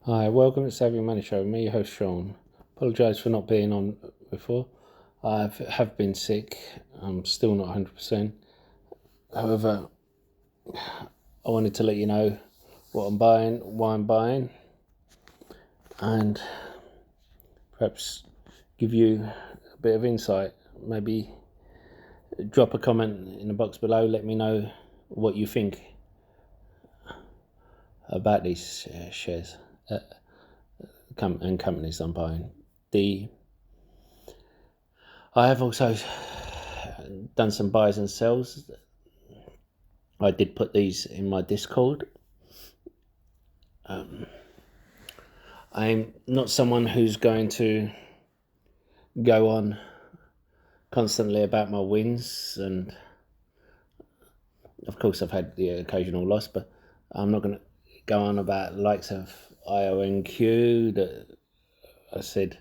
Hi, welcome to SavvyMoneyShow. Me, your host Sean. Apologise for not being on before. I have been sick. I'm still not 100%. However, I wanted to let you know what I'm buying, why I'm buying, and perhaps give you a bit of insight. Maybe drop a comment in the box below. Let me know what you think about these shares and companies I'm buying. I have also done some buys and sells. I did put these in my Discord. I'm not someone who's going to go on constantly about my wins, and of course I've had the occasional loss, but I'm not going to go on about the likes of IONQ that I said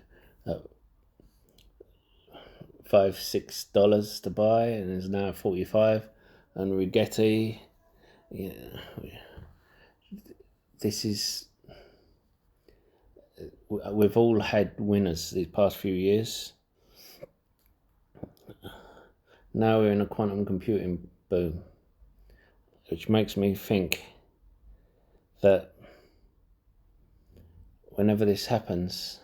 $5-6 to buy and is now 45, and Rigetti. Yeah, this is, we've all had winners these past few years. Now we're in a quantum computing boom, which makes me think that whenever this happens,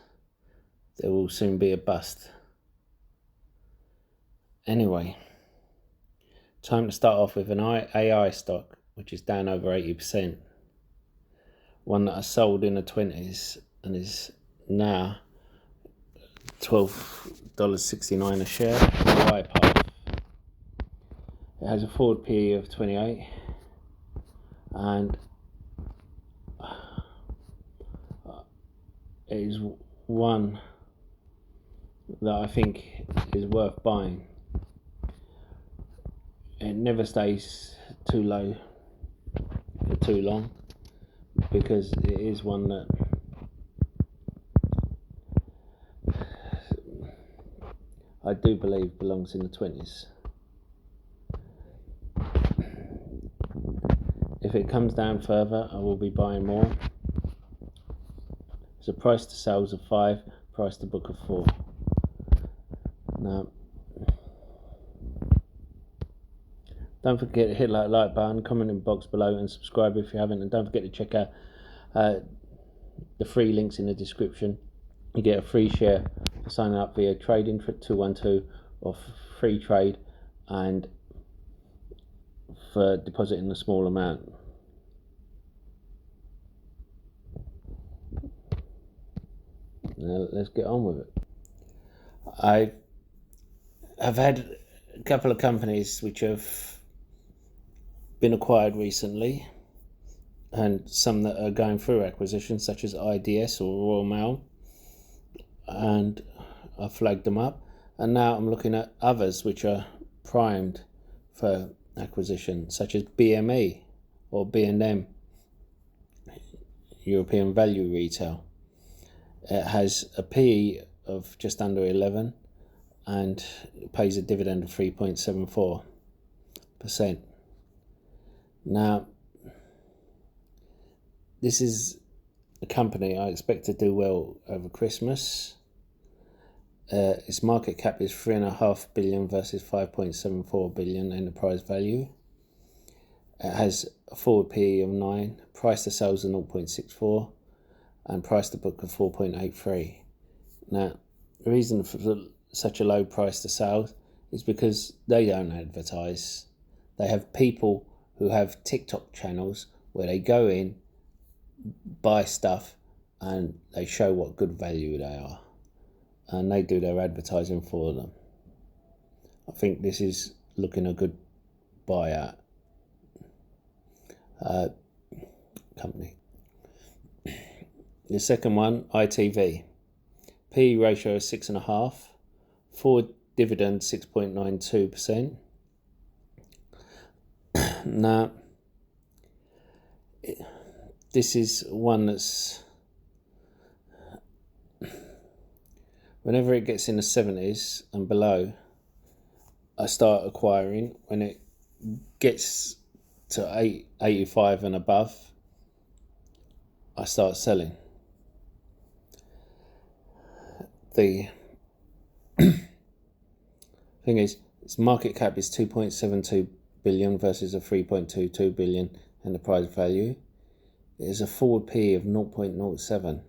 there will soon be a bust. Anyway, time to start off with an AI stock, which is down over 80%. One that I sold in the 20s and is now $12.69 a share. YPath. It has a forward PE of 28, and it is one that I think is worth buying. It never stays too low for too long, because it is one that I do believe belongs in the 20s. If it comes down further, I will be buying more. It's a price to sales of 5, price to book of 4. Now, don't forget to hit that like button, comment in the box below, and subscribe if you haven't. And don't forget to check out the free links in the description. You get a free share for signing up via Trading 212 or Freetrade, and for depositing a small amount. Now let's get on with it. I have had a couple of companies which have been acquired recently, and some that are going through acquisition, such as IDS or Royal Mail, and I flagged them up. And now I'm looking at others which are primed for acquisition, such as BME or B&M, European Value Retail. It has a PE of just under 11 and it pays a dividend of 3.74%. Now, this is a company I expect to do well over Christmas. Its market cap is $3.5 billion versus $5.74 billion enterprise value. It has a forward PE of 9, price to sales of 0.64, and price to book of 4.83. Now, the reason for such a low price to sales is because they don't advertise. They have people who have TikTok channels where they go in, buy stuff, and they show what good value they are, and they do their advertising for them. I think this is looking a good buyout company. The second one, itv. PE ratio is 6.5, forward dividend 6.92%. Now, this is one that's, whenever it gets in the 70s and below, I start acquiring. When it gets to 85 and above, I start selling. the thing is, its market cap is 2.72 billion versus a 3.22 billion enterprise value. It is a forward PE of 0.07.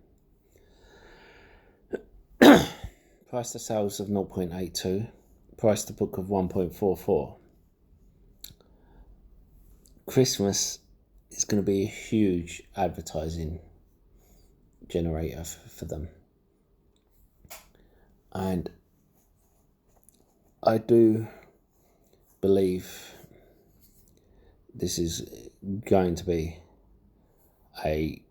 Price to sales of 0.82. Price to book of 1.44. Christmas is going to be a huge advertising generator for them. And I do believe this is going to be a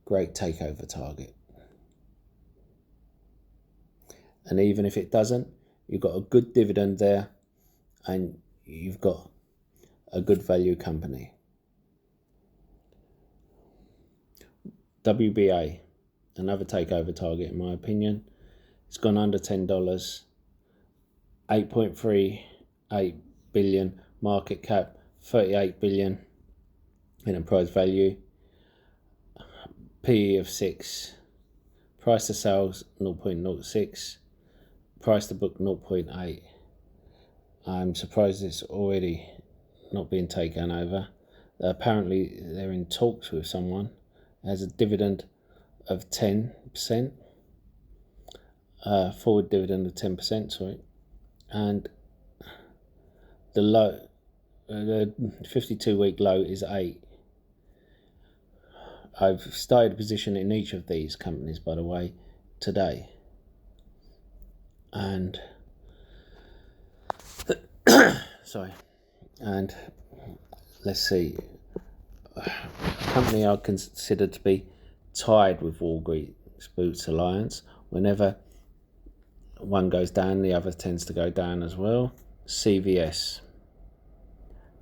great takeover target. And even if it doesn't, you've got a good dividend there and you've got a good value company. WBA, another takeover target in my opinion. It's gone under $10, 8.38 billion market cap, 38 billion enterprise value, PE of 6, price to sales 0.06, price to book 0.8. I'm surprised it's already not being taken over. Apparently they're in talks with someone. It has a dividend of 10%, forward dividend of 10%, sorry, and the low, the 52-week low is 8. I've started a position in each of these companies, by the way, today. And sorry, and let's see, a company I consider to be tied with Walgreens Boots Alliance. Whenever one goes down, the other tends to go down as well. CVS.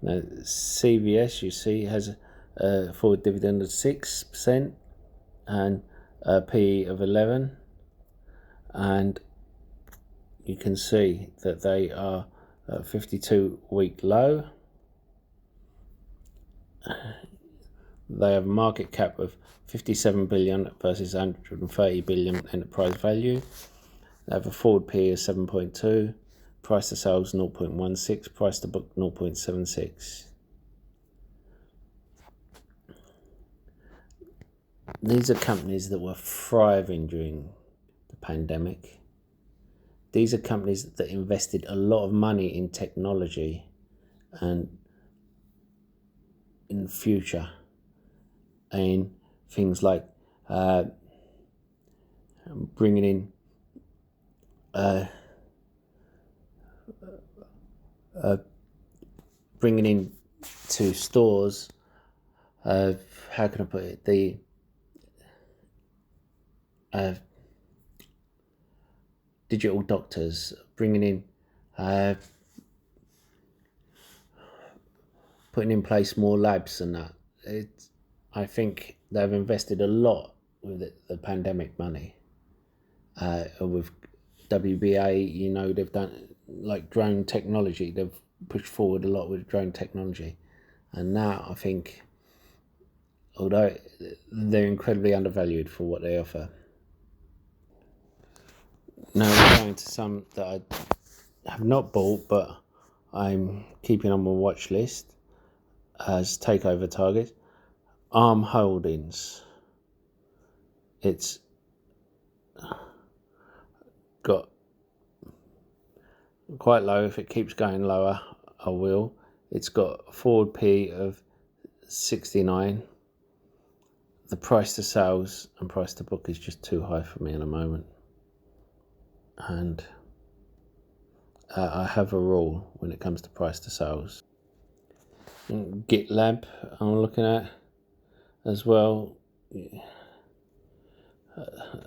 Now, CVS, you see, has a forward dividend of 6% and a PE of 11, and you can see that they are at 52-week low. They have a market cap of 57 billion versus 130 billion enterprise value. They have a forward PE of 7.2, price to sales 0.16, price to book 0.76. These are companies that were thriving during the pandemic. These are companies that invested a lot of money in technology and in the future, and things like bringing in to stores, how can I put it, the digital doctors, bringing in putting in place more labs and that. I think they've invested a lot with the pandemic money. With WBA, you know, they've done like drone technology. They've pushed forward a lot with drone technology. And now I think, although they're incredibly undervalued for what they offer. Now we're going to some that I have not bought, but I'm keeping on my watch list as takeover targets. Arm Holdings. It's got quite low. If it keeps going lower, I will. It's got a forward P of 69. The price to sales and price to book is just too high for me in a moment. And I have a rule when it comes to price to sales. GitLab I'm looking at as well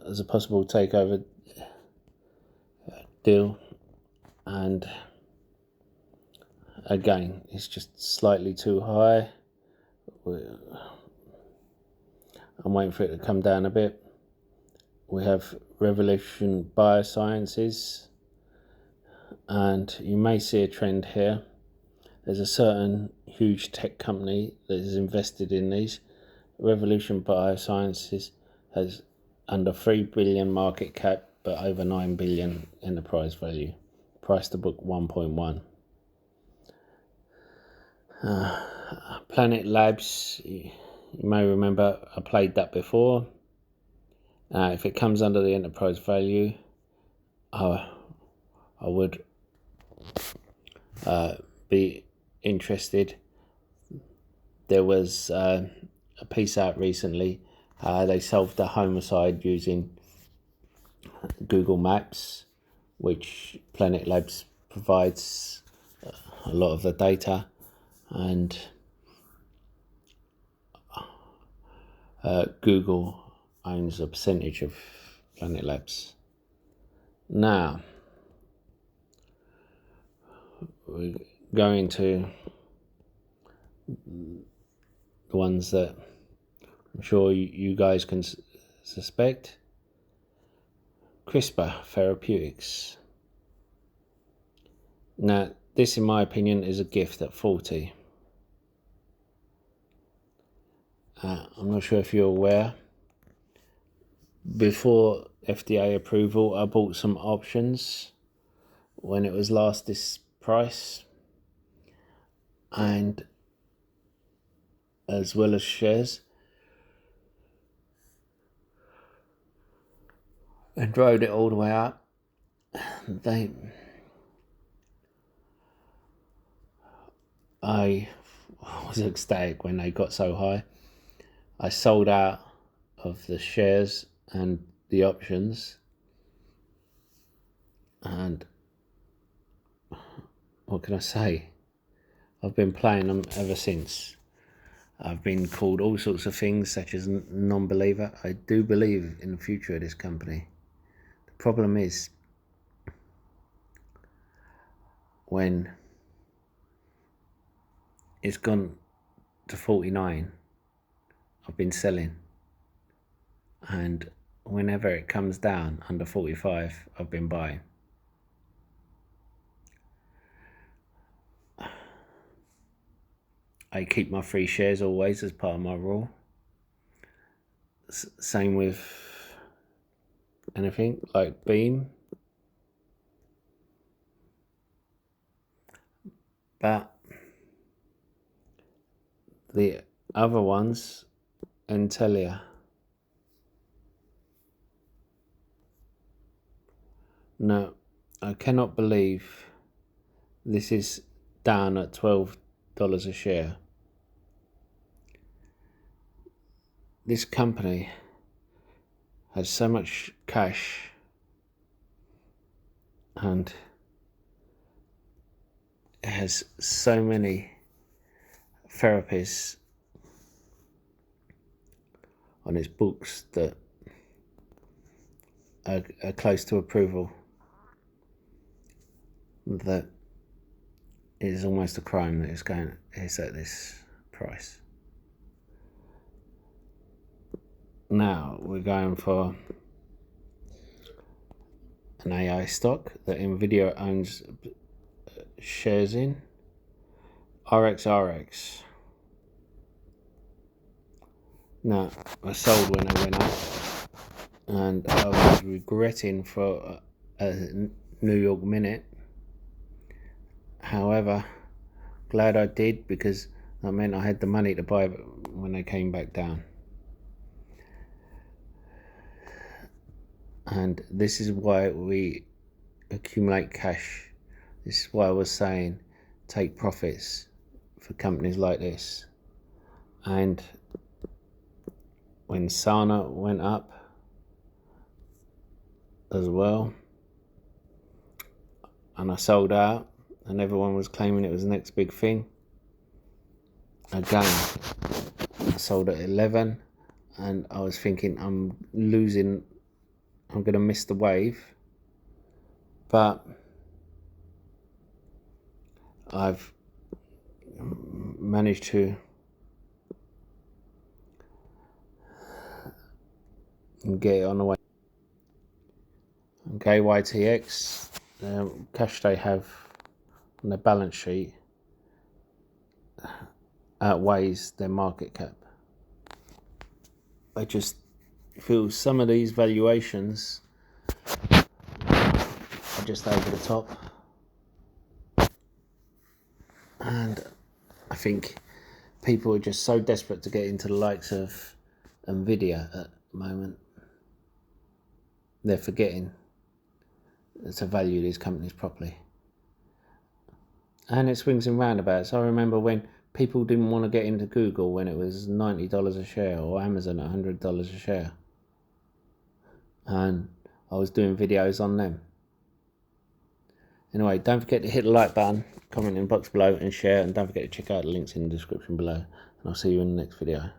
as a possible takeover deal, and again it's just slightly too high. I'm waiting for it to come down a bit. We have Revolution Biosciences, and you may see a trend here. There's a certain huge tech company that is invested in these. Revolution Biosciences has under 3 billion market cap, but over 9 billion enterprise value. Price to book 1.1. Planet Labs, you may remember I played that before. If it comes under the enterprise value, I would be interested. There was a piece out recently. They solved a homicide using Google Maps, which Planet Labs provides a lot of the data, and Google owns a percentage of Planet Labs. Now, we're going to the ones that I'm sure you guys can suspect. CRISPR Therapeutics. Now, this, in my opinion, is a gift at 40. I'm not sure if you're aware. Before FDA approval, I bought some options when it was last this price, and as well as shares, and rode it all the way up. I was ecstatic when they got so high. I sold out of the shares and the options, and what can I say? I've been playing them ever since. I've been called all sorts of things, such as non-believer. I do believe in the future of this company. The problem is, when it's gone to 49, I've been selling, and whenever it comes down under 45, I've been buying. I keep my free shares always as part of my rule. Same with anything like Beam. But the other ones, Intelia. No, I cannot believe this is down at $12 a share. This company has so much cash, and it has so many therapies on its books that are close to approval, that it is almost a crime that it's at this price. Now we're going for an AI stock that Nvidia owns shares in, RXRX. Now, I sold when I went up, and I was regretting for a New York minute. However, glad I did, because that meant I had the money to buy it when they came back down. And this is why we accumulate cash. This is why I was saying take profits for companies like this. And when Sana went up as well, and I sold out, and everyone was claiming it was the next big thing, again I sold at 11, and I was thinking I'm going to miss the wave, but I've managed to get it on the way. Okay, YTX, the cash they have on their balance sheet outweighs their market cap. I just feel some of these valuations just over the top. And I think people are just so desperate to get into the likes of Nvidia at the moment. They're forgetting to value these companies properly. And it swings and roundabouts. I remember when people didn't want to get into Google when it was $90 a share, or Amazon at $100 a share. And I was doing videos on them. Anyway, don't forget to hit the like button, comment in the box below and share, and don't forget to check out the links in the description below. And I'll see you in the next video.